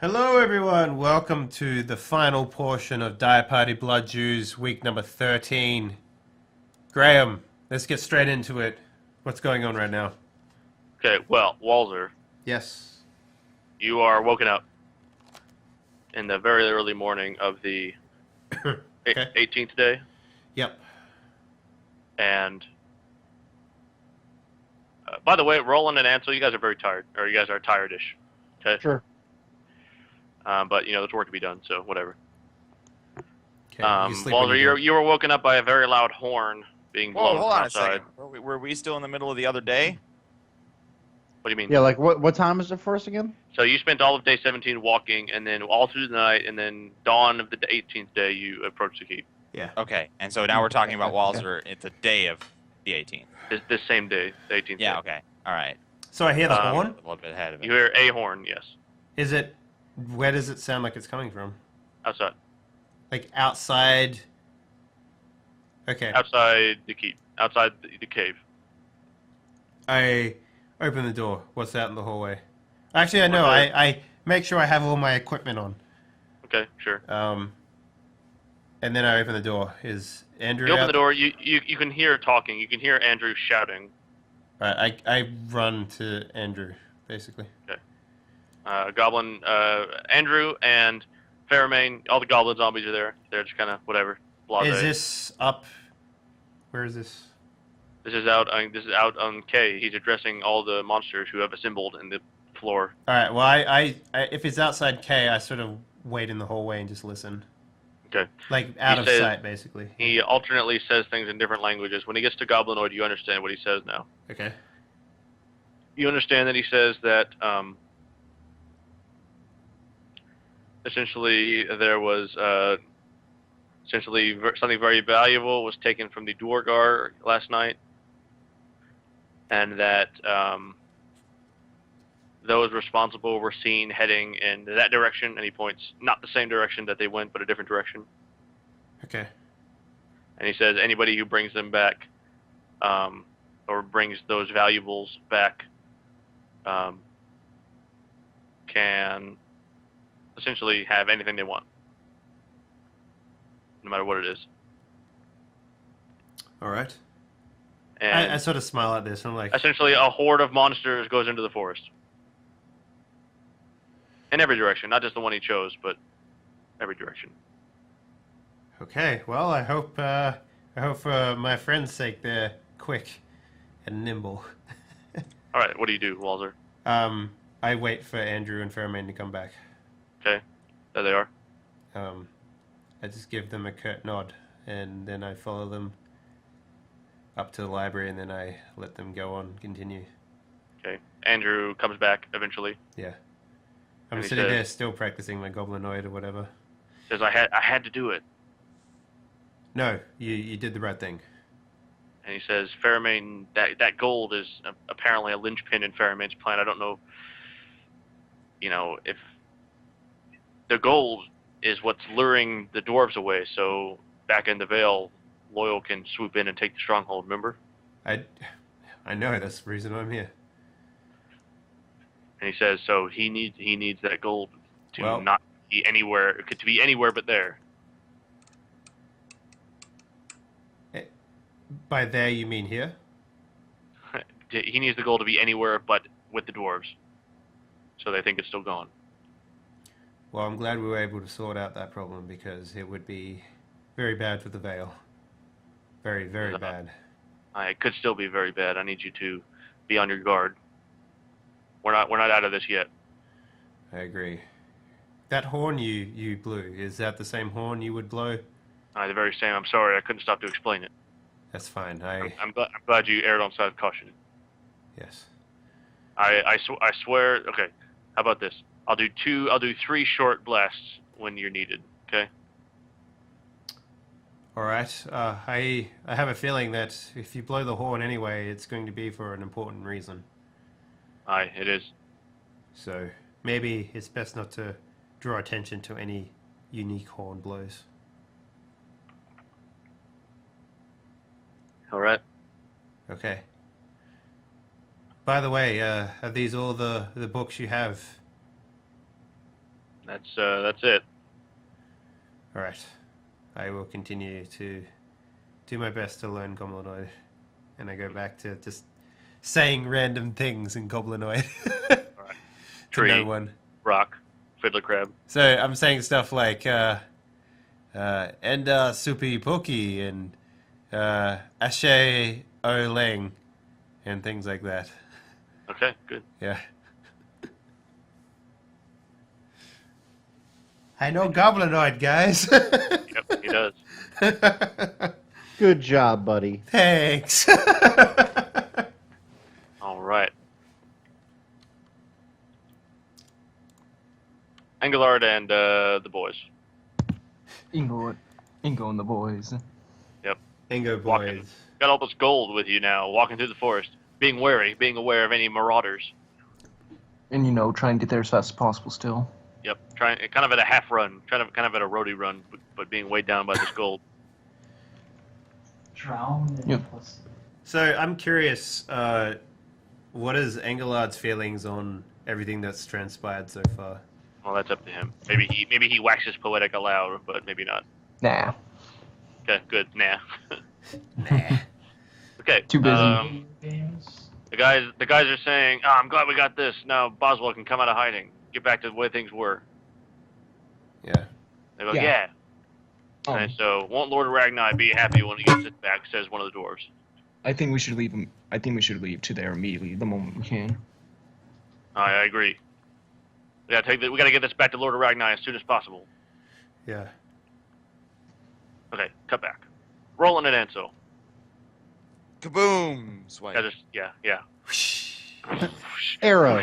Hello, everyone. Welcome to the final portion of Dire Party Blood Jews, week number 13. Graham, let's get straight into it. What's going on right now? Okay, well, Walzer, Yes. you are woken up in the very early morning of the Okay. 18th day, Yep. and by the way, Roland and Ansel, you guys are very tired, or you guys are tired-ish. Okay. Sure. But there's work to be done, so whatever. Okay. You sleep when Walzer, you're you were woken up by a very loud horn being blown Whoa, hold from on outside. a second. Were we still in the middle of the other day? What do you mean? Yeah, like what time is it for us again? So you spent all of day 17 walking, and then all through the night, and then dawn of the 18th day, you approached the keep. Yeah. Okay, and so now we're talking about Walzer. It's a day of the 18th. This same day, the 18th Yeah. day. Okay. All right. So I hear the Um, horn. A little bit ahead of it. You hear a horn, yes, Is it... Where does it sound like it's coming from? outside. Like outside... Okay. Outside the keep. Outside the cave. I open the door. What's out in the hallway? Actually, I know. I make sure I have all my equipment on. Okay, sure. And then I open the door. Is Andrew You open out? the door. You can hear talking. You can hear Andrew shouting. Right, I run to Andrew, basically. Goblin, Andrew and Fairmain. All the goblin zombies are there. They're just kind of whatever. Blase. Is this up? Where is this? This is out. This is out on K. He's addressing all the monsters who have assembled in the floor. All right. Well, I if it's outside K, I sort of wait in the hallway and just listen. Okay. Like out of says- sight, basically. He alternately says things in different languages. When he gets to Goblinoid, you understand what he says now. Okay. You understand that he says that essentially there was something very valuable was taken from the Duergar last night, and that those responsible were seen heading in that direction, and he points not the same direction that they went, but a different direction. Okay. And he says anybody who brings them back, or brings those valuables back, can essentially have anything they want, no matter what it is. All right. And I sort of smile at this. I'm like, essentially, a horde of monsters goes into the forest. In every direction, not just the one he chose, but every direction. okay. Well, I hope for my friend's sake they're quick and nimble. All right, what do you do, Walzer? I wait for Andrew and Fairmain to come back. Okay, there they are. I just give them a curt nod, and then I follow them up to the library, and then I let them go on, continue. Okay, Andrew comes back eventually. Yeah. I'm And he sitting says- there still practicing my goblinoid or whatever. Says I had to do it. No, you did the right thing. And he says, Fairmain, that gold is apparently a linchpin in Fairmain's plan. I don't know, if the gold is what's luring the dwarves away. So back in the Vale, Loyal can swoop in and take the stronghold. Remember? I know, that's the reason I'm here. And he says, so he needs that gold to Well- not be anywhere, to be anywhere but there. By there, you mean here? He needs the gold to be anywhere but with the dwarves. So they think it's still gone. Well, I'm glad we were able to sort out that problem, because it would be very bad for the Vale. Very, very bad. It could still be very bad. I need you to be on your guard. We're not out of this yet. I agree. That horn you blew, is that the same horn you would blow? The very same. I'm sorry, I couldn't stop to explain it. That's fine. I'm glad you erred on the side of caution. Yes. I swear. Okay, how about this? I'll do 3 short blasts when you're needed. Okay. All right. I have a feeling that if you blow the horn anyway, it's going to be for an important reason. Aye, it is. So maybe it's best not to draw attention to any unique horn blows. All right. Okay. By the way, are these all the books you have? That's it. All right. I will continue to do my best to learn Goblinoid, and I go back to just saying random things in Goblinoid All right. to Tree, no one. rock, fiddler crab. So I'm saying stuff like Enda Supi Poki and Ashe Oleng and things like that. Okay, good. Yeah. I know Goblinoid, guys. Yep, he does. Good job, buddy. Thanks. All right. Engelard and the boys. Ingo and the boys. Ingo Walking. boys. Got all this gold with you now, walking through the forest, being wary, being aware of any marauders. And, try and get there as fast as possible still. Yep, trying kind of at a half run, kind of at a roadie run, but being weighed down by this gold. Yep. So I'm curious, what is Engelard's feelings on everything that's transpired so far? Well, that's up to him. Maybe he waxes poetic aloud, but maybe not. Nah. Okay, good. Nah. Nah. Okay. Too busy. The guys are saying, "Oh, I'm glad we got this. Now Boswell can come out of hiding, get back to the way things were." Yeah. They go, Yeah. "Yeah." And so, won't Lord Ragnar be happy when he gets it back? Says one of the dwarves. I think we should leave him. I think we should leave to there immediately, the moment we can. I agree. We gotta get this back to Lord Ragnar as soon as possible. Yeah. Okay, cut back. Roland and Ansel. Kaboom! Swipe. Yeah. Arrow.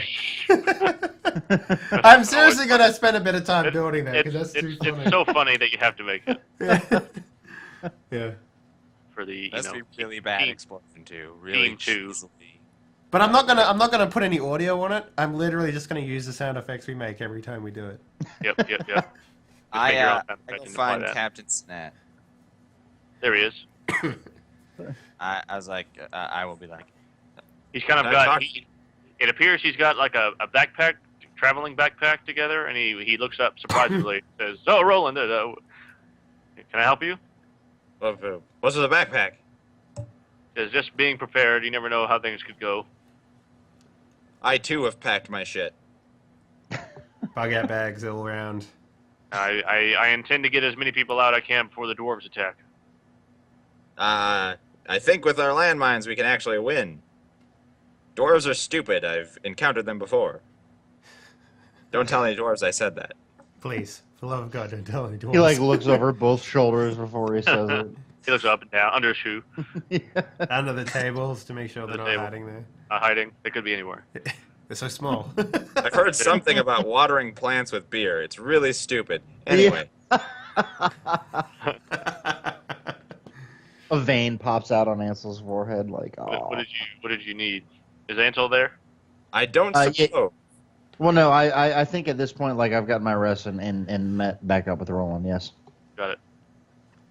I'm seriously gonna spend a bit of time building that because that's too funny. It's so funny that you have to make it Yeah. for the That's be really bad team- explosion too. Really team two. easily. But I'm not gonna put any audio on it. I'm literally just gonna use the sound effects we make every time we do it. Yep. Just make your own I sound go effect and apply find that. Captain Snat. There he is. I was like, I will be like, He's kind of Can I got. talk? It appears he's got like a backpack, traveling backpack together, and he looks up surprisingly, says, "Oh, Roland, can I help you?" what's with the backpack? Says, "Just being prepared. You never know how things could go." I too have packed my shit. Bug out bags all around. I intend to get as many people out I can before the dwarves attack. I think with our landmines we can actually win. Dwarves are stupid. I've encountered them before. Don't tell any dwarves I said that. Please, for the love of God, don't tell any dwarves. He looks over both shoulders before he says it. He looks up and down, under a shoe, Under the tables to make sure Under they're the not table. hiding there. hiding. They could be anywhere. They're so small. I've heard something about watering plants with beer. It's really stupid. Anyway, A vein pops out on Ansel's forehead, like, oh. What did you need? Is Ansel there? I don't Yeah. suppose. Well, no, I think at this point, I've gotten my rest and met back up with Roland, yes. Got it.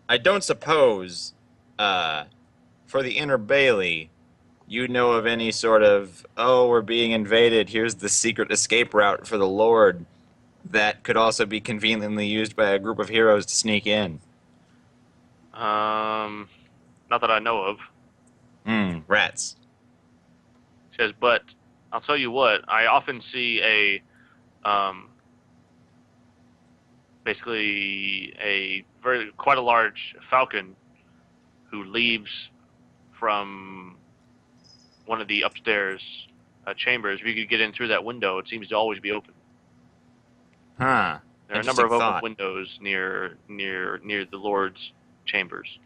I don't suppose, for the Inner Bailey, you know of any sort of, oh, we're being invaded, here's the secret escape route for the Lord that could also be conveniently used by a group of heroes to sneak in. Not that I know of. Rats. Says, but I'll tell you what, I often see basically quite a large falcon who leaves from one of the upstairs chambers. If you could get in through that window, it seems to always be open. Huh. There are a number of Interesting open thought. windows near the Lord's chambers.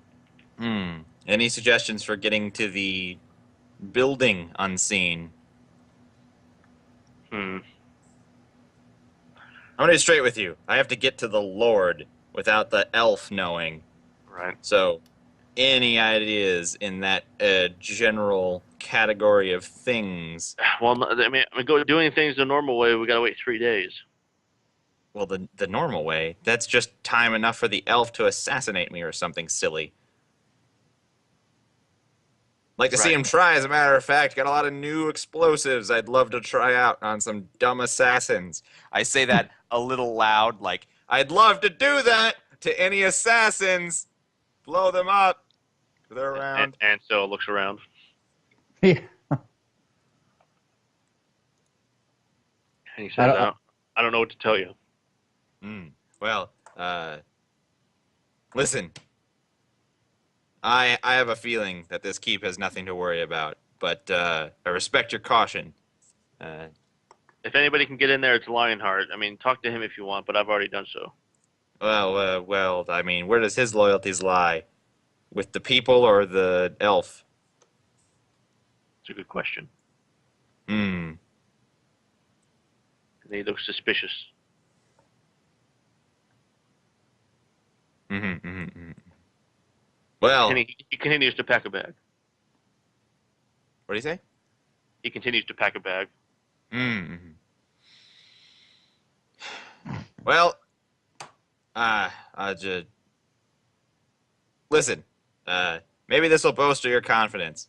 Any suggestions for getting to the building unseen? I'm gonna be straight with you. I have to get to the Lord without the elf knowing. Right. So, any ideas in that general category of things? Well, I mean, doing things the normal way, we gotta wait 3 days. Well, the normal way. That's just time enough for the elf to assassinate me or something silly. Like to see Right. him try, as a matter of fact. Got a lot of new explosives I'd love to try out on some dumb assassins. I say that a little loud, like, I'd love to do that to any assassins. Blow them up. If they're around. And so looks around. Yeah. And he says, I don't- I don't know what to tell you. Well, listen. I have a feeling that this keep has nothing to worry about, but I respect your caution. If anybody can get in there, it's Lionheart. I mean, talk to him if you want, but I've already done so. Well, I mean, where does his loyalties lie? With the people or the elf? It's a good question. Hmm. They look suspicious. Well, And he continues to pack a bag. what do you say? He continues to pack a bag. Well, just listen. Maybe this will bolster your confidence.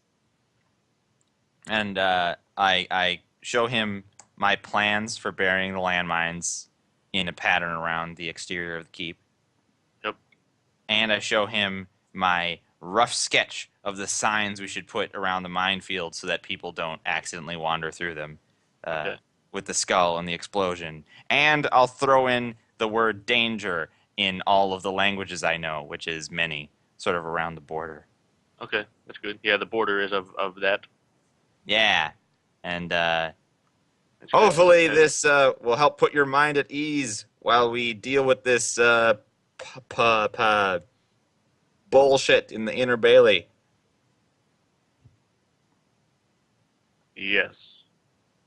And I show him my plans for burying the landmines in a pattern around the exterior of the keep. Yep. And I show him my rough sketch of the signs we should put around the minefield so that people don't accidentally wander through them. Okay. With the skull and the explosion. And I'll throw in the word danger in all of the languages I know, which is many, sort of around the border. Okay, that's good. Yeah, the border is of that. Yeah. And That's good. hopefully Okay. this will help put your mind at ease while we deal with this bullshit in the Inner Bailey. Yes.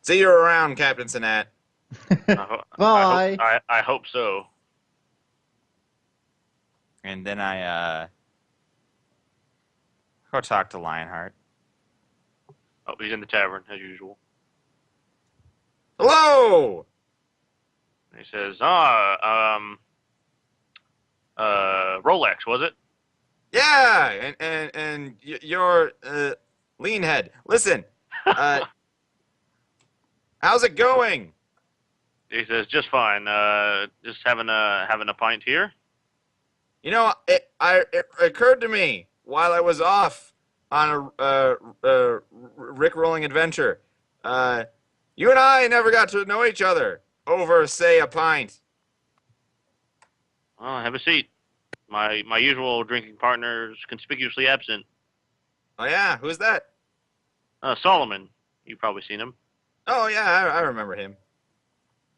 See you around, Captain Sinat. Bye. I hope so. And then I go talk to Lionheart. Oh, he's in the tavern as usual. Hello! And he says, Rolex, was it? Yeah, and you're Leanhead. Listen, how's it going? He says, just fine. Just having a pint here. You know, it occurred to me while I was off on a Rick-rolling adventure. You and I never got to know each other over, say, a pint. Oh, have a seat. My usual drinking partner is conspicuously absent. Oh yeah, who's that? Solomon. You've probably seen him. Oh yeah, I remember him.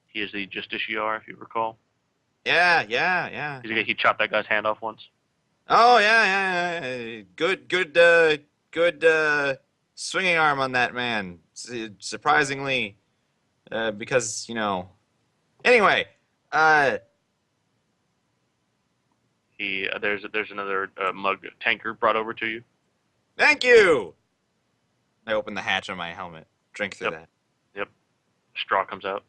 He is the Justiciar, if you recall. Yeah. He chopped that guy's hand off once. Oh yeah. Good swinging arm on that man. Surprisingly, because Anyway, There's another mug tanker brought over to you. thank you. I open the hatch on my helmet. Drink through that. Yep. Straw comes out.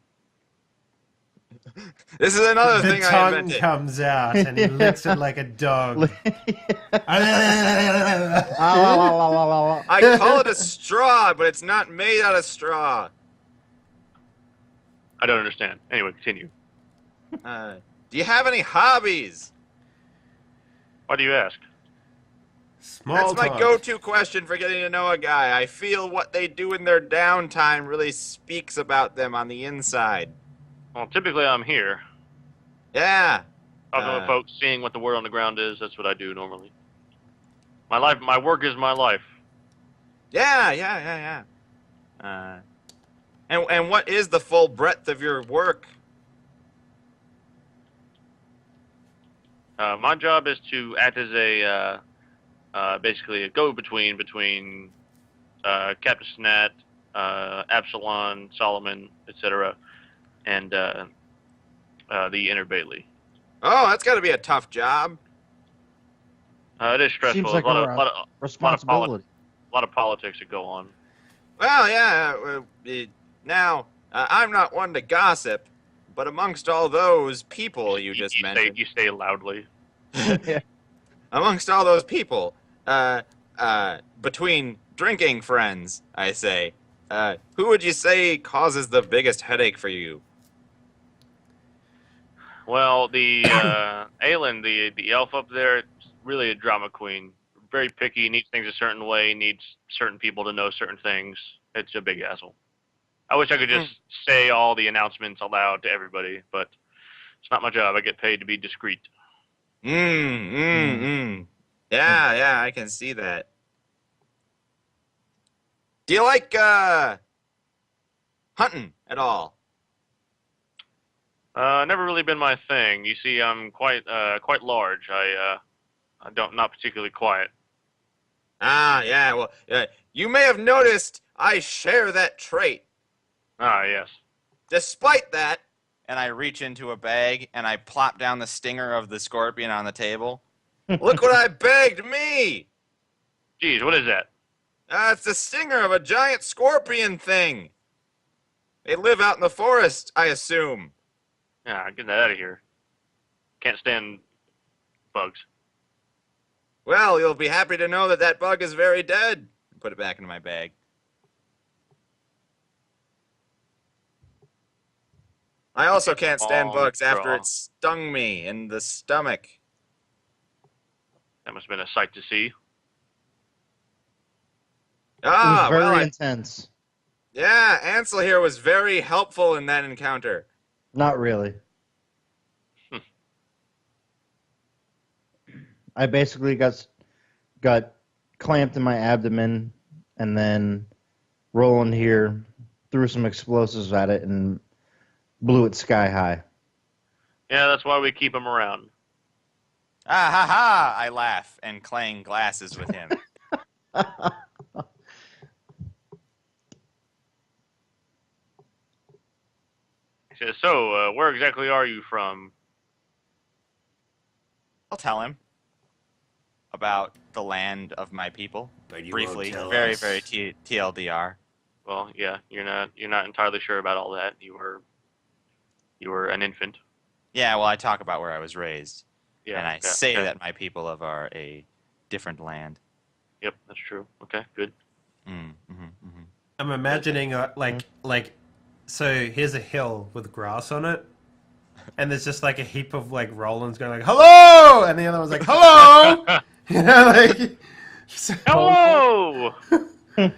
This is another The thing I tongue invented. comes out and he licks it like a dog. I call it a straw, but it's not made out of straw. I don't understand. Anyway, continue. Do you have any hobbies? Why do you ask? Small That's my talk. go-to question for getting to know a guy. I feel what they do in their downtime really speaks about them on the inside. Well, typically I'm here. Yeah. Talking with folks, seeing what the word on the ground is. That's what I do normally. My work is my life. Yeah. And what is the full breadth of your work? My job is to act as a basically a go-between between Captain Snat, Absalon, Solomon, etc., and the Inner Bailey. Oh, that's got to be a tough job. It is stressful. Seems like There's a responsibility. a lot of politics that go on. Well, yeah. Now, I'm not one to gossip, but amongst all those people you just mentioned, You say loudly. amongst all those people, between drinking friends, I say, who would you say causes the biggest headache for you? Well, the Aelin, the elf up there, is really a drama queen. Very picky, needs things a certain way, needs certain people to know certain things. It's a big asshole. I wish I could just say all the announcements aloud to everybody, but it's not my job. I get paid to be discreet. Yeah, I can see that. Do you like, hunting at all? Never really been my thing. You see, I'm quite large. I not particularly quiet. Yeah, well, you may have noticed I share that trait. Ah, yes. Despite that, and I reach into a bag and I plop down the stinger of the scorpion on the table. Look what I bagged me! Geez, what is that? It's the stinger of a giant scorpion thing. They live out in the forest, I assume. Yeah, get that out of here. Can't stand bugs. Well, you'll be happy to know that that bug is very dead. Put it back into my bag. I also can't stand bugs after it stung me in the stomach. That must have been a sight to see. It was very well, intense. yeah, Ansel here was very helpful in that encounter. Not really. I basically got clamped in my abdomen, and then Roland here threw some explosives at it and blew it sky high. Yeah, that's why we keep him around. Ah ha ha! I laugh and clang glasses with him. He says, so, where exactly are you from? I'll tell him about the land of my people. But you Briefly, won't tell very, us. very TLDR. Well, yeah, you're not entirely sure about all that. You were an infant. Yeah, well, I talk about where I was raised, Yeah, and I yeah, say okay. that my people are a different land. Yep, that's true. Okay, good. I'm imagining so here's a hill with grass on it, and there's just like a heap of like Roland's going like hello, and the other one's like hello, you know, like so, Hello! you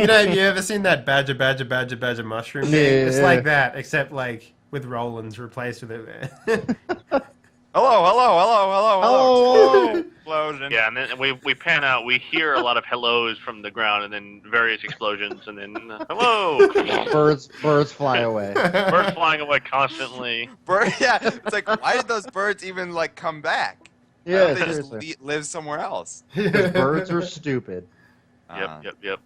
know, have you ever seen that badger mushroom thing? It's Yeah. like that, except like with Roland's replaced with it. Hello. Explosion. Yeah, and then we pan out. We hear a lot of hellos from the ground, and then various explosions, and then hello. Birds fly away. Birds flying away constantly. Yeah, it's like, why did those birds even like come back? Why Yeah, don't they just seriously. live somewhere else? 'Cause birds are stupid. Yep.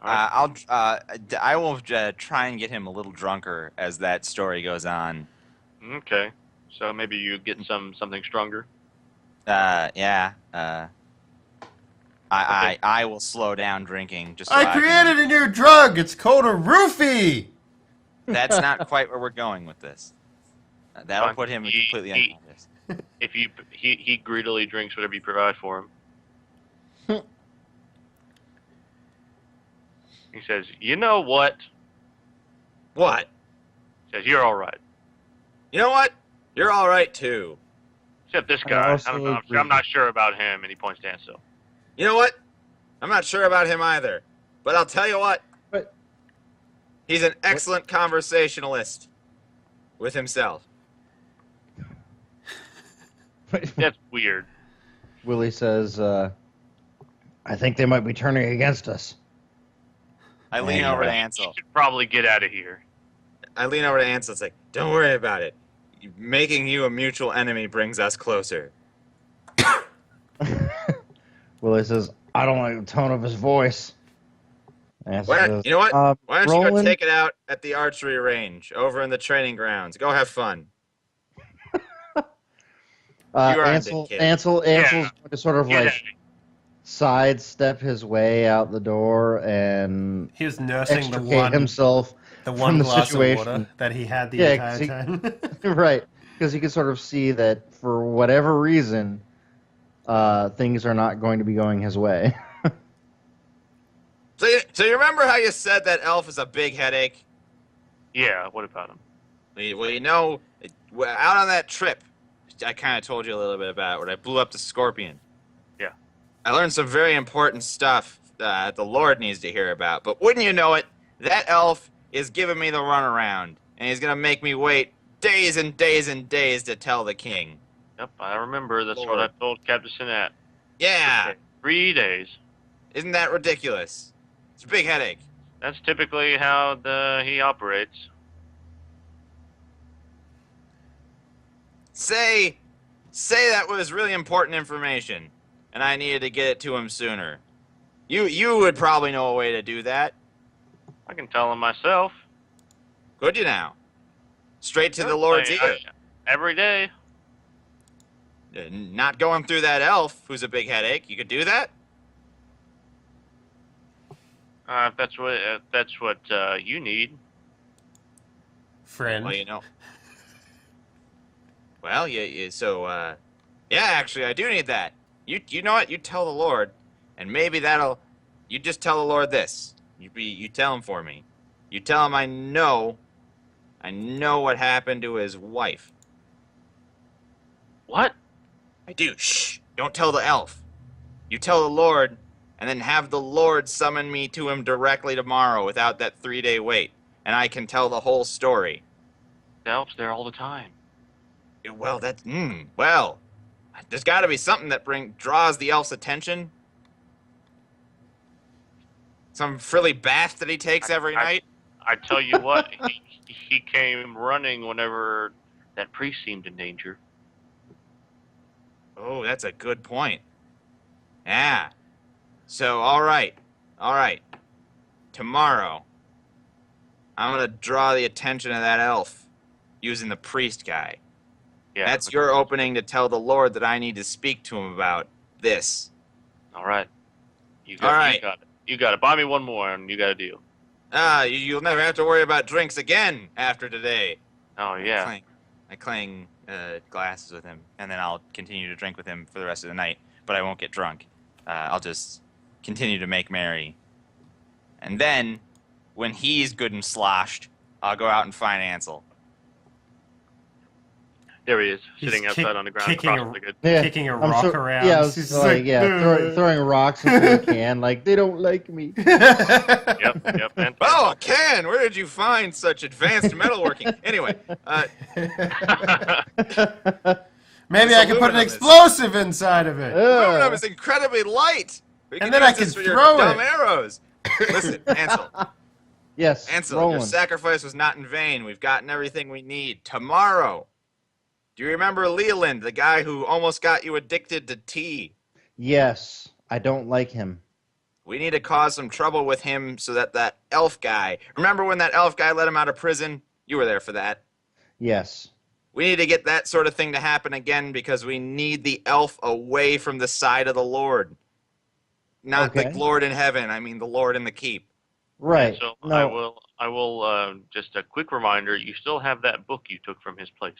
I will try and get him a little drunker as that story goes on. Okay. So maybe you get something stronger. Yeah. I will slow down drinking just. So I created a new drug. It's called a roofie. That's not quite where we're going with this. That'll Fine. put him completely unconscious. If he greedily drinks whatever you provide for him. He says, "You know what?" What? He says, "You're all right." You know what? You're all right too. Except this I guy. also I don't know. agree. I'm not sure about him. And he points to Ansel. You know what? I'm not sure about him either. But I'll tell you what. But- He's an excellent conversationalist with himself. That's weird. Willie says, I think they might be turning against us. I lean over to Ansel. You should probably get out of here. I lean over to Ansel. It's like, don't worry about it. Making you a mutual enemy brings us closer. Willie says, I don't like the tone of his voice. Ansel says, You know what? Why don't you go Roland, take it out at the archery range over in the training grounds? Go have fun. You earned it, kid. Ansel's going to sort of Get out like of here. sidestep his way out the door and He was nursing the extricate one himself the from one the glass situation. of water that he had the Yeah, entire 'cause he- time. right. because you can sort of see that for whatever reason, things are not going to be going his way. So you remember how you said that elf is a big headache? Yeah, what about him? Well, you know, out on that trip, I kind of told you a little bit about it when I blew up the scorpion. Yeah. I learned some very important stuff that the Lord needs to hear about. But wouldn't you know it, that elf is giving me the runaround, and he's gonna make me wait days and days and days to tell the king. Yep, I remember. That's Lord. what I told Captain Sinat. Yeah, Okay, 3 days. isn't that ridiculous? It's a big headache. That's typically how he operates. Say that was really important information, and I needed to get it to him sooner. You would probably know a way to do that. I can tell him myself. Could you now? Straight to the Yep, Lord's I- ear. every day. Not going through that elf who's a big headache. You could do that? If that's what you need. Friend. Well, you know. Well, yeah, actually, I do need that. You know what? You tell the Lord, and maybe you just tell the Lord this. You tell him for me. You tell him I know what happened to his wife. What? I do. Shh. Don't tell the elf. You tell the Lord, and then have the Lord summon me to him directly tomorrow without that 3-day wait, and I can tell the whole story. The elf's there all the time. Well, there's got to be something that draws the elf's attention. Some frilly bath that he takes every night. I tell you what, he came running whenever that priest seemed in danger. Oh, that's a good point. Yeah. So, all right. Tomorrow, I'm gonna draw the attention of that elf using the priest guy. Yeah. That's your opening to tell the Lord that I need to speak to him about this. All right. You All right. got it. You got it. Buy me one more, and you got a deal. You'll never have to worry about drinks again after today. Oh yeah. I clang glasses with him, and then I'll continue to drink with him for the rest of the night, but I won't get drunk. I'll just continue to make merry. And then, when he's good and sloshed, I'll go out and find Ansel. There he is, He's sitting outside on the ground, kicking cross-legged. Kicking a rock around. Yeah, He's it's just like, "Ugh." throwing rocks into a can. Like, they don't like me. Yep. And Oh, Ken, where did you find such advanced metalworking? Anyway, Maybe This I can put an aluminum is- explosive inside of it. aluminum is incredibly light. We And can then I use this can for your throw dumb it. arrows. Listen, Yes, Ansel, your Roland. sacrifice was not in vain. We've gotten everything we need. Tomorrow, do you remember Leland, the guy who almost got you addicted to tea? Yes, I don't like him. We need to cause some trouble with him so that elf guy... Remember when that elf guy let him out of prison? You were there for that. Yes. We need to get that sort of thing to happen again because we need the elf away from the side of the Lord. Not Okay. the Lord in heaven, I mean the Lord in the keep. Right. So No. I will. Just a quick reminder: you still have that book you took from his place.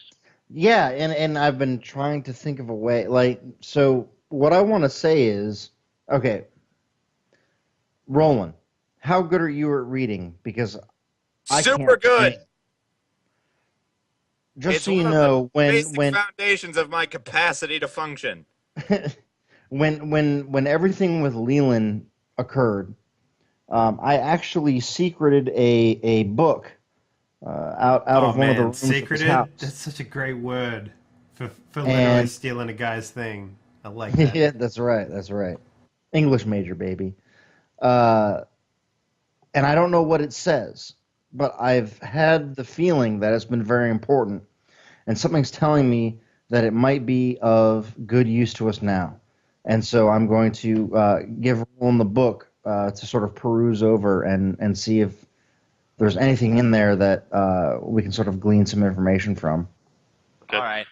Yeah, and I've been trying to think of a way. Like, so what I want to say is, okay, Roland, how good are you at reading? Because I Super can't good! Just It's so you one of the know, basic foundations of my capacity to function. when everything with Leland occurred, I actually secreted a book out of one of the rooms of his secreted? house. That's such a great word for And- literally stealing a guy's thing. I like that. Yeah, that's right. That's right. English major, baby. And I don't know what it says, but I've had the feeling that it's been very important, and something's telling me that it might be of good use to us now. And so I'm going to give Roland the book to sort of peruse over and see if there's anything in there that we can sort of glean some information from. Okay. All right.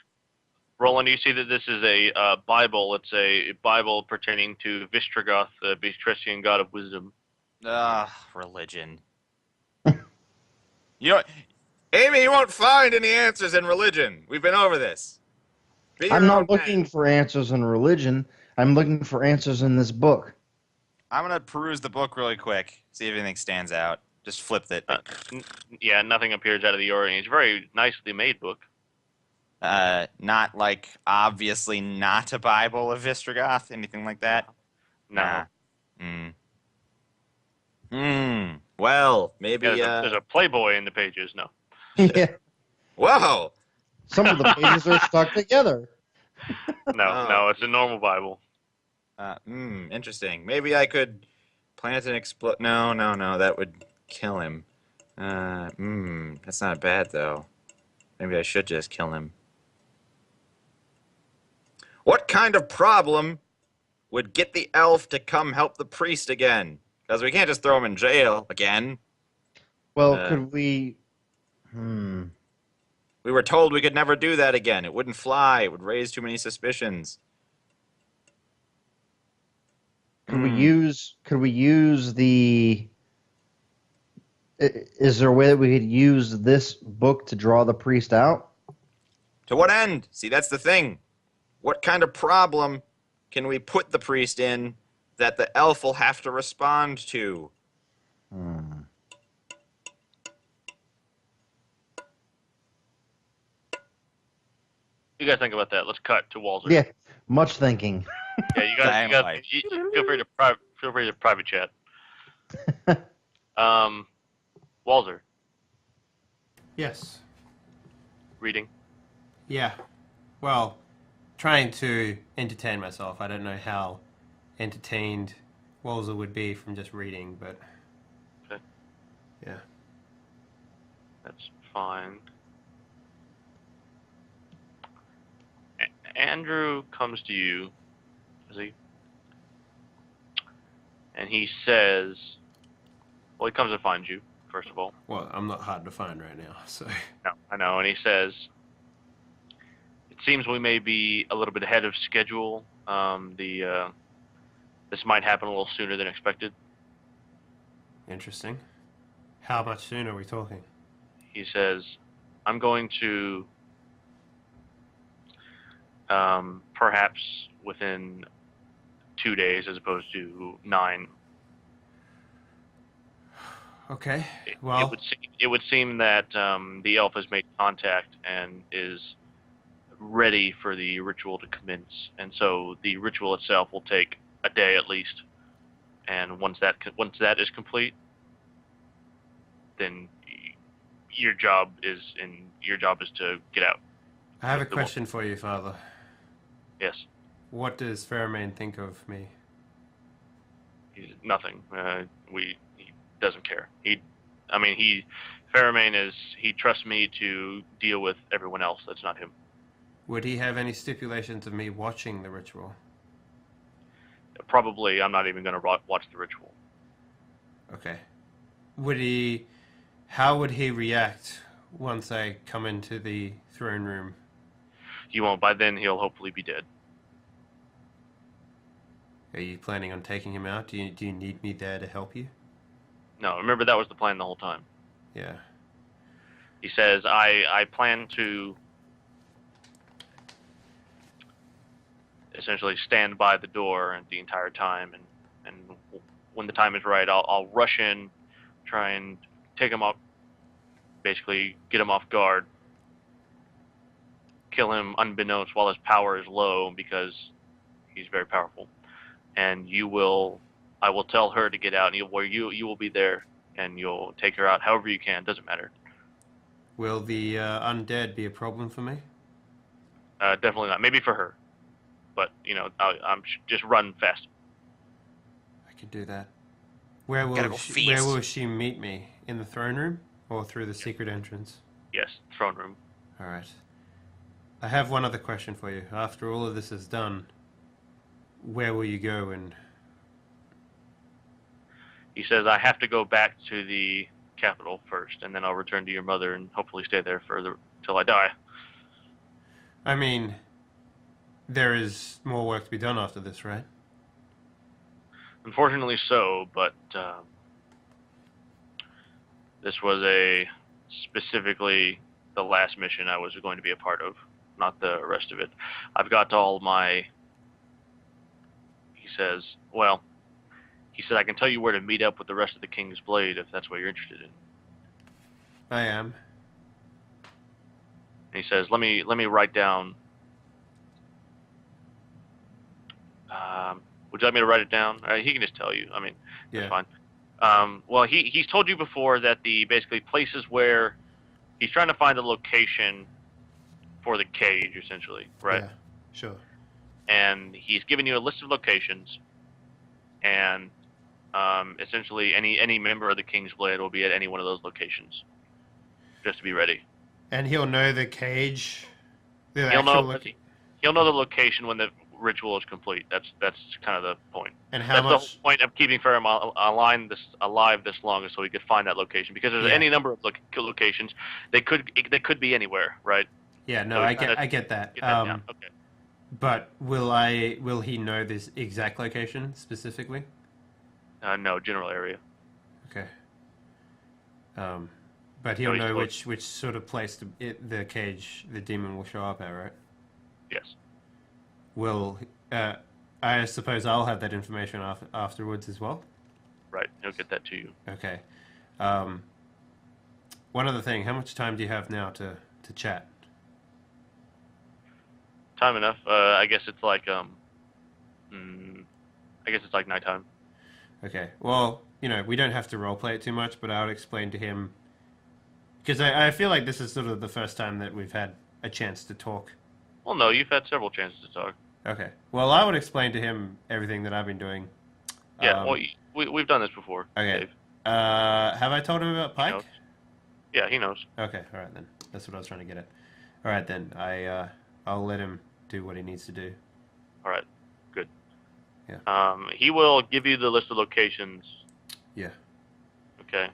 Roland, you see that this is a Bible. It's a Bible pertaining to Vistrogoth, the Bistressian god of wisdom. Religion. You know, Amy, you won't find any answers in religion. We've been over this. Be I'm your own not looking man. for answers in religion. I'm looking for answers in this book. I'm gonna peruse the book really quick, see if anything stands out. Just flip it. Uh, yeah, nothing appears out of the ordinary. It's a very nicely made book. Not like obviously not a Bible of Vistrogoth, anything like that. No. Nah. Well, maybe. Yeah, there's a Playboy in the pages. No. Yeah. Whoa. Some of the pages are stuck together. No, Oh. no, it's a normal Bible. Interesting. Maybe I could plant an explode. No, that would kill him. That's not bad though. Maybe I should just kill him. What kind of problem would get the elf to come help the priest again? Because we can't just throw him in jail again. Well, could we... We were told we could never do that again. It wouldn't fly. It would raise too many suspicions. Could we use the... Is there a way that we could use this book to draw the priest out? To what end? See, that's the thing. What kind of problem can we put the priest in that the elf will have to respond to? You guys think about that. Let's cut to Walzer. Yeah, much thinking. Yeah, you guys feel free to private chat. Walzer, Yes. reading. Yeah. Well, trying to entertain myself. I don't know how entertained Walzer would be from just reading, but Okay. yeah. That's fine. Andrew comes to you, does he? And he says, well, he comes and finds you, first of all. Well, I'm not hard to find right now, so No, I know. And he says, it seems we may be a little bit ahead of schedule. This might happen a little sooner than expected. interesting. How much sooner are we talking? He says, I'm going to, perhaps within 2 days as opposed to 9. Okay. Well, It would seem that the elf has made contact and is ready for the ritual to commence, and so the ritual itself will take a day at least. And once that is complete, then your job is to get out. I have a question for you, Father. Yes, What does Fairmain think of me? he's nothing. He doesn't care. Fairmain he trusts me to deal with everyone else. That's not him. Would he have any stipulations of me watching the ritual? Probably, I'm not even going to watch the ritual. Okay. How would he react once I come into the throne room? He won't. By then, he'll hopefully be dead. Are you planning on taking him out? Do you need me there to help you? No, remember that was the plan the whole time. Yeah. He says, I plan to essentially stand by the door the entire time, and when the time is right, I'll rush in, try and take him up, basically get him off guard, kill him unbeknownst while his power is low because he's very powerful, and I will tell her to get out, and you will be there, and you'll take her out however you can. Doesn't matter. Will the undead be a problem for me? Definitely not. Maybe for her, but I'm just run fast. I could do that. Where Gotta will go where fast. will she meet me? In the throne room or through the secret entrance? Yes, throne room. All right. I have one other question for you. After all of this is done, where will you go? And He says, I have to go back to the capital first, and then I'll return to your mother and hopefully stay there till I die. I mean, there is more work to be done after this, right? Unfortunately so, but this was a specifically the last mission I was going to be a part of, not the rest of it. I've got all my. He said, I can tell you where to meet up with the rest of the King's Blade if that's what you're interested in. I am. And he says, let me write down. Would you like me to write it down? He can just tell you. I mean, Yeah. that's fine. Well, he's told you before that the basically places where he's trying to find a location for the cage, essentially, right? Yeah. Sure. And he's given you a list of locations, and essentially any member of the King's Blade will be at any one of those locations, just to be ready. And he'll know the cage. The He'll actual know. He'll know the location when the ritual is complete. That's kind of the point. And how That's much? the whole point of keeping Ferrum alive this long, is so he could find that location. Because there's Yeah. any number of locations, they could be anywhere, right? Yeah. No, So I we kinda get that. Get that down. Okay. But will he know this exact location specifically? No, general area. Okay. But he'll he's know close. which sort of place the cage, the demon will show up at, right? Yes. Will I suppose I'll have that information afterwards as well? Right. He'll get that to you. Okay. One other thing, how much time do you have now to chat? Time enough. I guess it's like nighttime. Okay. Well, we don't have to roleplay it too much, but I would explain to him, because I feel like this is sort of the first time that we've had a chance to talk. Well, no, you've had several chances to talk. Okay. Well, I would explain to him everything that I've been doing. Yeah. We've done this before. Okay. Dave. Have I told him about He Pike? knows. Yeah, he knows. Okay. All right then. That's what I was trying to get at. All right then. I'll let him do what he needs to do. All right. Good. Yeah. He will give you the list of locations. Yeah. Okay.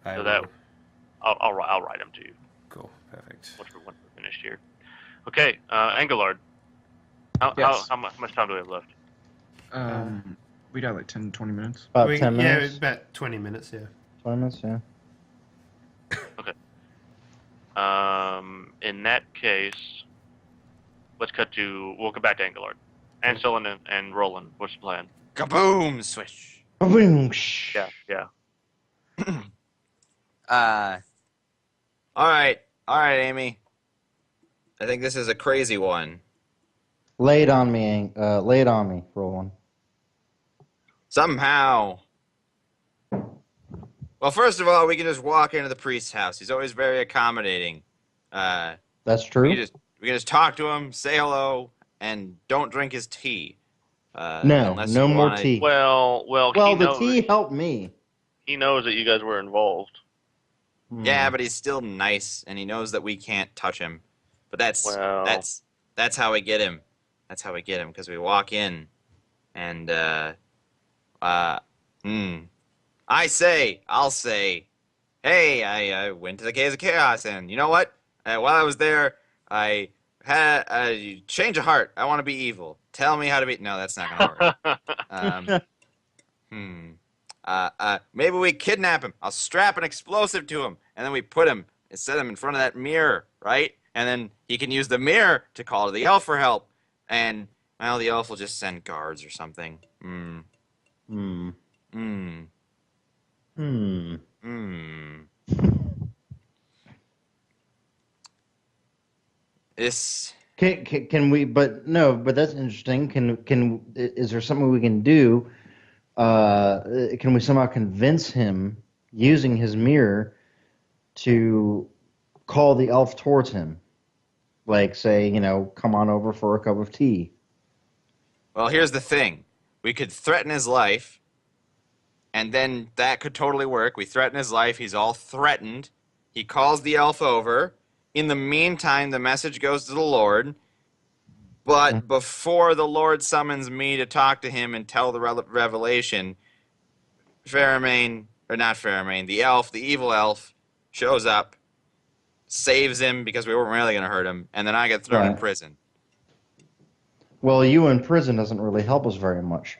I So that- will- I'll write them to you Cool. Perfect. once we're finished here. Okay. Engelard. Yes. How much time do we have left? We got like 10, 20 minutes. About We- 10 Yeah, minutes. about 20 minutes. Yeah. 20 minutes, yeah. In that case, we'll go back to Engelard. And Solon and Roland. What's the plan? Kaboom! Swish. Boom. Yeah. All right, Amy. I think this is a crazy one. Lay it on me, Roland. Somehow. Well, first of all, we can just walk into the priest's house. He's always very accommodating. That's We true. can just talk to him, say hello, and don't drink his tea. No unless more you wanna- tea. Well, Well, he the knows, tea helped me. he knows that you guys were involved. Yeah, but he's still nice, and he knows that we can't touch him. But that's Well- that's how we get him. That's how we get him, because we walk in, and I'll say, hey, I went to the Caves of Chaos, and you know what? While I was there, I had a change of heart. I want to be evil. Tell me how to be. No, that's not gonna work. Maybe we kidnap him. I'll strap an explosive to him, and then we set him in front of that mirror, right? And then he can use the mirror to call to the elf for help. And, well, the elf will just send guards or something. This... Can we? But no. But that's interesting. Is there something we can do? Can we somehow convince him using his mirror to call the elf towards him? Like, say, come on over for a cup of tea. Well, here's the thing. We could threaten his life, and then that could totally work. We threaten his life. He's all threatened. He calls the elf over. In the meantime, the message goes to the Lord. But before the Lord summons me to talk to him and tell the revelation, the elf, the evil elf, shows up, saves him because we weren't really going to hurt him, and then I get thrown in Right. prison. Well, you in prison doesn't really help us very much.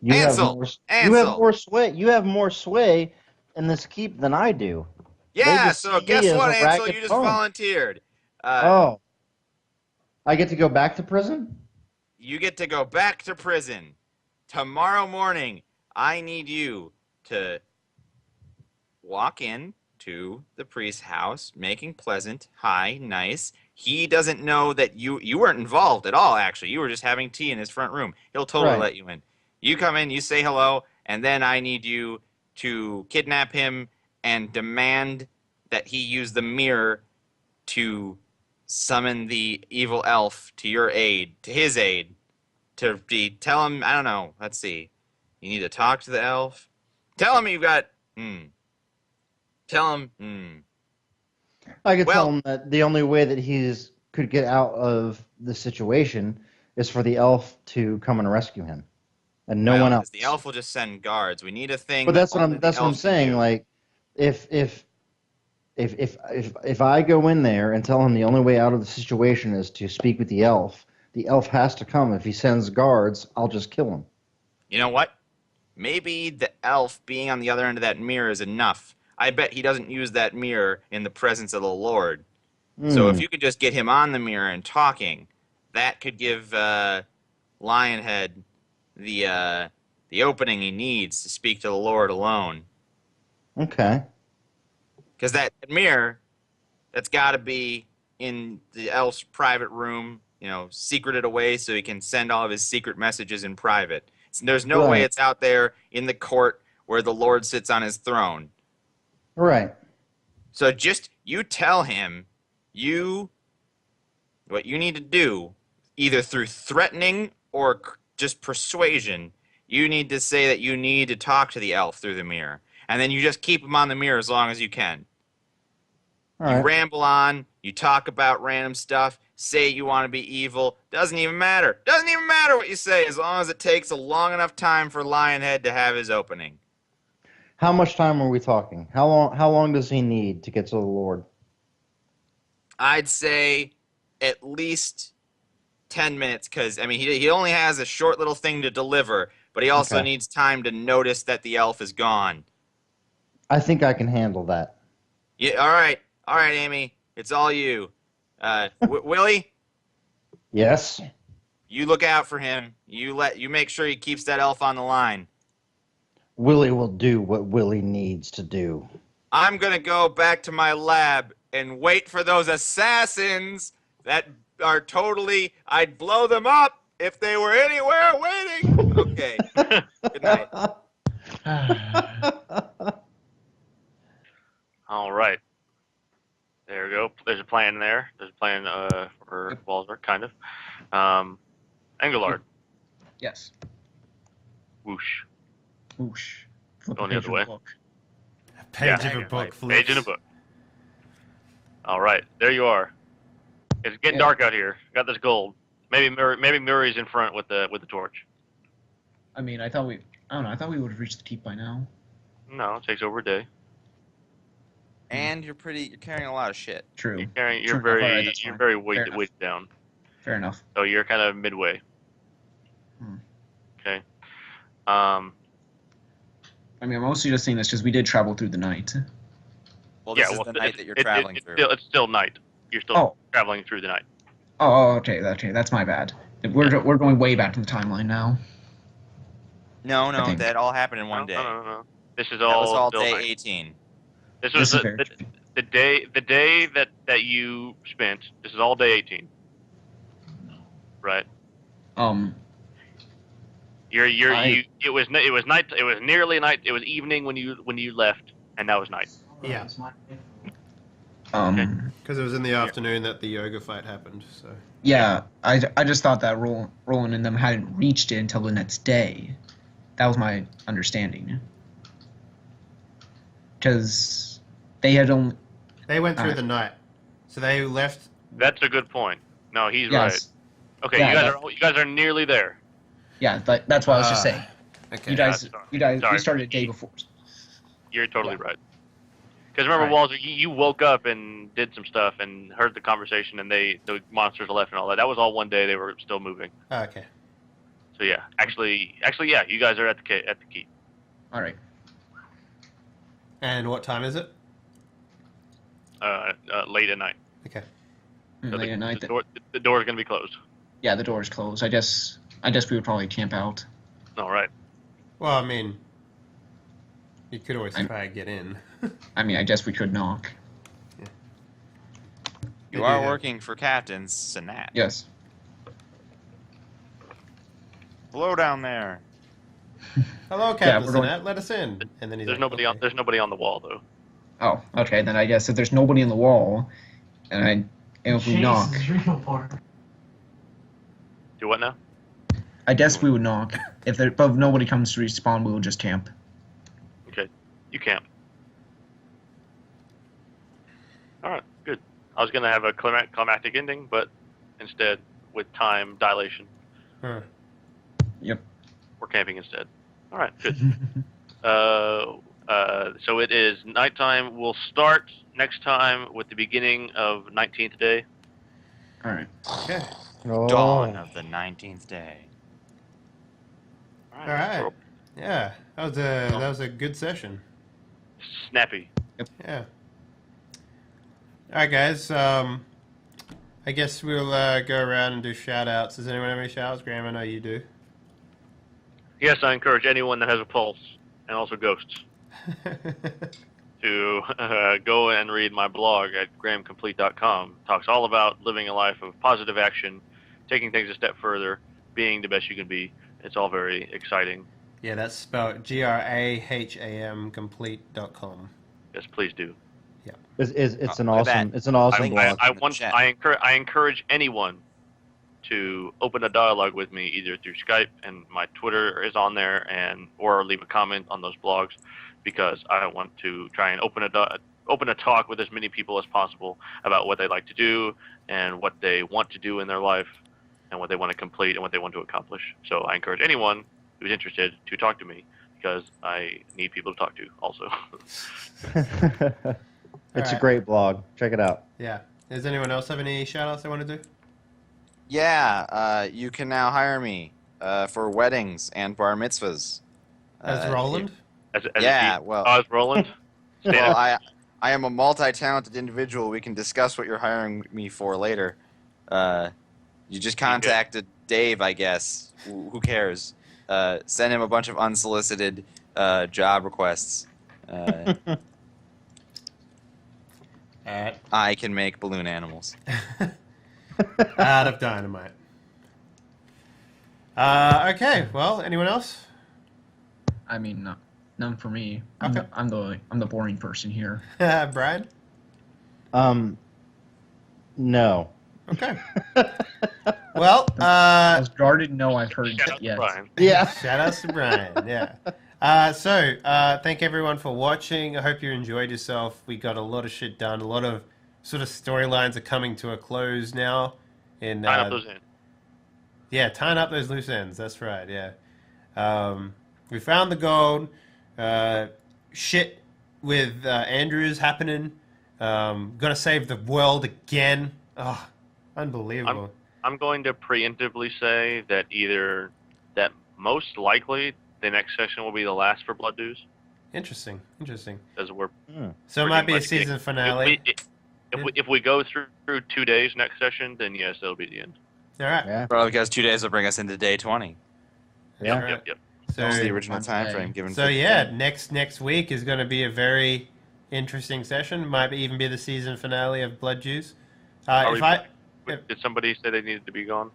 Ansel! You have more sway. You have more sway in this keep than I do. Yeah, just so see guess me as what, a Ansel? ragged You just pony. volunteered. Oh, I get to go back to prison? You get to go back to prison. Tomorrow morning, I need you to walk in to the priest's house, making pleasant, hi, nice. He doesn't know that you weren't involved at all, actually. You were just having tea in his front room. He'll totally Right. let you in. You come in, you say hello, and then I need you to kidnap him and demand that he use the mirror to summon the evil elf to your aid, to his aid, tell him, I don't know, let's see. You need to talk to the elf. Tell him you've got, tell him, I could tell well, him that the only way that he's could get out of the situation is for the elf to come and rescue him, and no one because the else. elf will just send guards. We need a thing But that that's what only I'm the that's what I'm elf can saying. do. Like, if I go in there and tell him the only way out of the situation is to speak with the elf has to come. If he sends guards, I'll just kill him. You know what? Maybe the elf being on the other end of that mirror is enough. I bet he doesn't use that mirror in the presence of the Lord. So if Hmm. you could just get him on the mirror and talking, that could give Lionhead the opening he needs to speak to the Lord alone. Okay. Because that mirror, that's got to be in the elf's private room, secreted away so he can send all of his secret messages in private. So there's no way Right. it's out there in the court where the Lord sits on his throne. Right. So just you tell him what you need to do, either through threatening or just persuasion. You need to say that you need to talk to the elf through the mirror, and then you just keep him on the mirror as long as you can. All You right. ramble on, you talk about random stuff, say you want to be evil. Doesn't even matter. Doesn't even matter what you say as long as it takes a long enough time for Lionhead to have his opening. How much time are we talking? How long does he need to get to the Lord? I'd say at least 10 minutes because, I mean, he only has a short little thing to deliver, but he also Okay. needs time to notice that the elf is gone. I think I can handle that. Yeah, all right, Amy, it's all you. Willie, Yes. you look out for him. You make sure he keeps that elf on the line. Willie will do what Willie needs to do. I'm gonna go back to my lab and wait for those assassins that are totally. I'd blow them up if they were anywhere waiting. Okay. Good night. All right. There we go. There's a plan there. There's a plan for Walsberg, kind of. Engelard. Yes. Whoosh. Whoosh. Flip a Going the page other of way. the book. Page Yeah, of a right. book flips. Page in a book. All right. There you are. It's getting Yeah. dark out here. Got this gold. Maybe Murray's in front with the torch. I mean, I don't know. I thought we would have reached the keep by now. No, it takes over a day. And you're carrying a lot of shit. True. You're True enough. All right, that's you're fine. very Fair enough. weighted down. Fair enough. So you're kind of midway. Hmm. Okay. I mean, I'm mostly just saying this because we did travel through the night. Well, this is the night that you're traveling through. It's still night. You're still Oh. traveling through the night. Oh, okay. That's my bad. We're going way back in the timeline now. No, I think. that all happened in one day. No. This is That was all still day night. 18. This This was is very true. the day that you spent. This is all day 18. Right. It was night. It was nearly night. It was evening when you left, and that was night. Yeah, because it was in the afternoon that the yoga fight happened. So Yeah, I just thought that Roland and them hadn't reached it until the next day. That was my understanding. Because they had only... they went through the night. So they left. That's a good point. No, he's Yes. right. Okay, Yeah, you guys are nearly there. Yeah, that's what I was just saying. Okay. You guys, Sorry. we started a day before. You're totally Yeah. right. Because remember, Right. Walter, you woke up and did some stuff and heard the conversation, and the monsters left and all that. That was all one day. They were still moving. Okay. So yeah, actually, yeah, you guys are at the key. All right. And what time is it? late at night. Okay. So Late at night. The door is going to be closed. Yeah, the door's closed. I guess we would probably camp out. All right. Well, I mean, you could always try to get in. I mean, I guess we could knock. You are working for Captain Sinat. Yes. Hello down there. Hello, Captain we're going- Sinat. Let us in. And then he's There's like, nobody okay. on. There's nobody on the wall though. Oh, okay. Then I guess if there's nobody in the wall, and if we knock, Do what now? I guess we would knock. But if nobody comes to respawn, we will just camp. Okay. You camp. All right. Good. I was going to have a climactic ending, but instead, with time dilation, Huh. Yep. we're camping instead. All right. Good. So it is nighttime. We'll start next time with the beginning of 19th day. All right. Okay. Oh. Dawn of the 19th day. All right. Yeah, that was a good session. Snappy. Yeah. All right, guys. I guess we'll go around and do shout-outs. Does anyone have any shout-outs? Graham, I know you do. Yes, I encourage anyone that has a pulse, and also ghosts, to go and read my blog at grahamcomplete.com. Talks all about living a life of positive action, taking things a step further, being the best you can be. It's all very exciting. Yeah, that's spelled GRAHAM complete.com. Yes, please do. It's an look at awesome that. it's an awesome I blog. Chat. I encourage anyone to open a dialogue with me either through Skype, and my Twitter is on there, or leave a comment on those blogs, because I want to try and open a talk with as many people as possible about what they like to do and what they want to do in their life and what they want to complete and what they want to accomplish. So I encourage anyone who's interested to talk to me, because I need people to talk to also. It's a Alright. great blog. Check it out. Yeah. Does anyone else have any shout-outs they want to do? Yeah, you can now hire me for weddings and bar mitzvahs. As Roland? Yeah, well- As Roland. Well, I am a multi-talented individual. We can discuss what you're hiring me for later. You just contacted Dave, I guess. Who cares? Send him a bunch of unsolicited job requests. I can make balloon animals. Out of dynamite. Okay, well, anyone else? I mean, none for me. Okay. I'm the boring person here. Brian? No. Okay. Well, As guarded, no, I've heard Shout out to yet. Brian. Yeah. shout outs to Brian, yeah. Thank everyone for watching. I hope you enjoyed yourself. We got a lot of shit done. A lot of sort of storylines are coming to a close now. Sign up those in. Yeah, tying up those loose ends. That's right, yeah. We found the gold. Shit with Andrews happening. Gonna save the world again. Oh, unbelievable. I'm going to preemptively say that that most likely the next session will be the last for Blood Dues, Interesting. because we're So it pretty might be a much season finale. if we go through 2 days next session, then yes, that'll be the end. All right. Yeah. Probably because 2 days will bring us into day 20. Yeah. That's right. Yep. That's the So, original One time day. frame given. so for- yeah, next week is going to be a very interesting session. Might even be the season finale of Blood Juice. Are If we- I Did somebody say they needed to be gone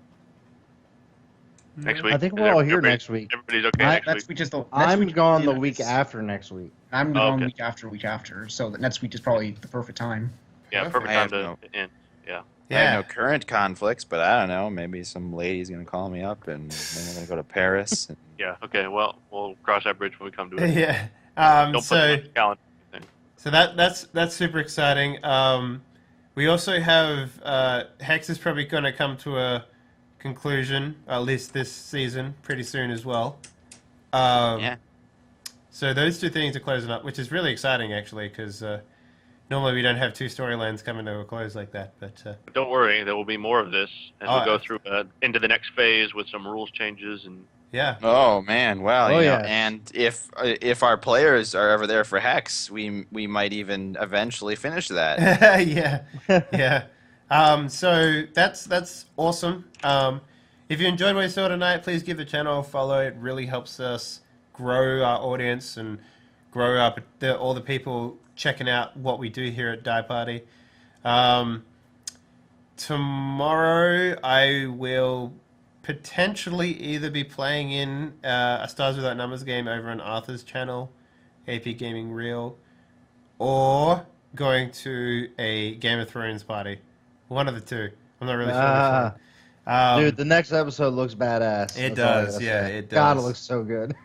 next week? I think Is we're all here everybody- next week. Everybody's okay Next next week. week is the. next I'm week gone is the the- week after next week. I'm Oh, gone okay. week after. So the next week is probably the perfect time. Yeah, perfect I time have to no- end. I have yeah, no current conflicts, but I don't know. Maybe some lady's gonna call me up, and maybe I'm gonna go to Paris. And Yeah. Okay. Well, we'll cross that bridge when we come to it. yeah. Don't put it So on the calendar. so that's super exciting. We also have Hex is probably going to come to a conclusion, at least this season, pretty soon as well. Yeah. So those two things are closing up, which is really exciting actually, because normally we don't have two storylines coming to a close like that. But Don't worry, there will be more of this as Oh, we go through into the next phase with some rules changes and Yeah. Oh man, well, Oh, you know, yes. and if our players are ever there for Hex, we might even eventually finish that. Yeah. Yeah. So that's awesome. If you enjoyed what you saw tonight, please give the channel a follow. It really helps us grow our audience and grow up all the people checking out what we do here at Die Party. Um, Tomorrow I will potentially either be playing in a Stars Without Numbers game over on Arthur's channel, AP Gaming Real, or going to a Game of Thrones party. One of the two. I'm not really sure which one. Dude, the next episode looks badass. It That's all I does, gotta yeah, say. it God, it does. looks so good.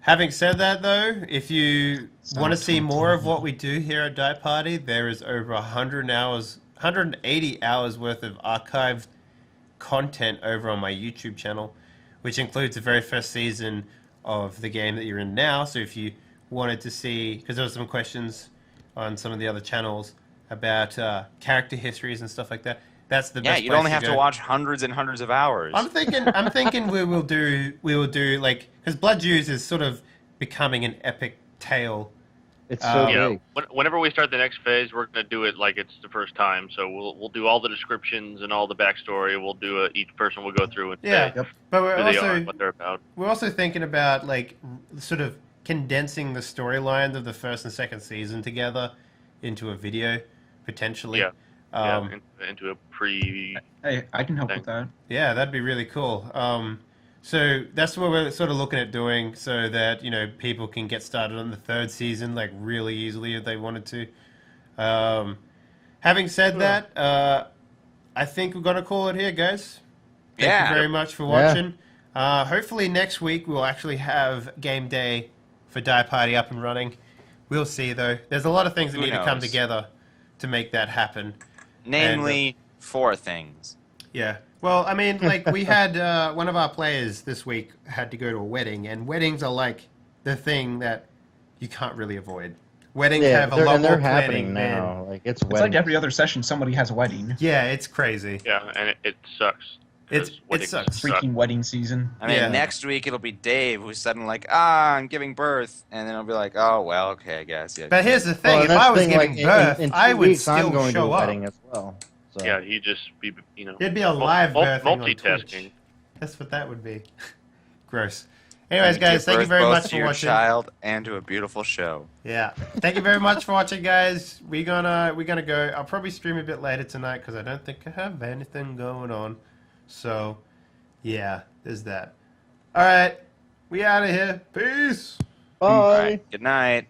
Having said that, though, if you want to Sounds see more of fun. what we do here at Die Party, there is over 100 hours, 180 hours worth of archived content over on my YouTube channel, which includes the very first season of the game that you're in now. So if you wanted to see, because there were some questions on some of the other channels about character histories and stuff like that, that's the Yeah, best you'd place only have to go. watch hundreds and hundreds of hours. I'm thinking we will do like, because Blood Jews is sort of becoming an epic tale. It's so Yeah, big. whenever we start the next phase, we're gonna do it like it's the first time. So we'll do all the descriptions and all the backstory. We'll do each person will go through and Yeah, say but we're who they are also and what they're about. thinking about like sort of condensing the storylines of the first and second season together into a video, potentially. Yeah. Um, Into a pre. Hey, I can help Thank- with that. Yeah, that'd be really cool. So that's what we're sort of looking at doing, so that people can get started on the third season like really easily if they wanted to. Having said that, I think we're gonna call it here, guys. Thank Yeah. you very much for watching. Hopefully next week we'll actually have game day for Die Party up and running. We'll see though. There's a lot of things that Who need to come knows? together to make that happen. Namely, 4 things. Yeah. Well, I mean, like we had one of our players this week had to go to a wedding, and weddings are like the thing that you can't really avoid. Weddings Yeah, have a lot they're more happening planning than. now. Like it's It's wedding. like every other session, somebody has a wedding. Yeah, it's crazy. Yeah, and it sucks. 'cause It weddings sucks. suck. Freaking wedding season. I mean, Yeah. next week it'll be Dave who's suddenly like, I'm giving birth, and then it'll be like, oh well, okay, I guess. Yeah. But here's the Well, thing: and if that's I the was thing, giving like, birth, in 2 I would weeks, I'm still going to show a up. wedding as well. So. Yeah, you just be It'd be a live birthing on Twitch. multitasking. That's what that would be. Gross. Anyways, And guys, give thank you birth very both much to for your watching. child and to a beautiful show. Yeah. Thank you very much for watching, guys. We're gonna go. I'll probably stream a bit later tonight because I don't think I have anything going on. So, yeah, there's that. All right, we out of here. Peace. Bye. All right, good night.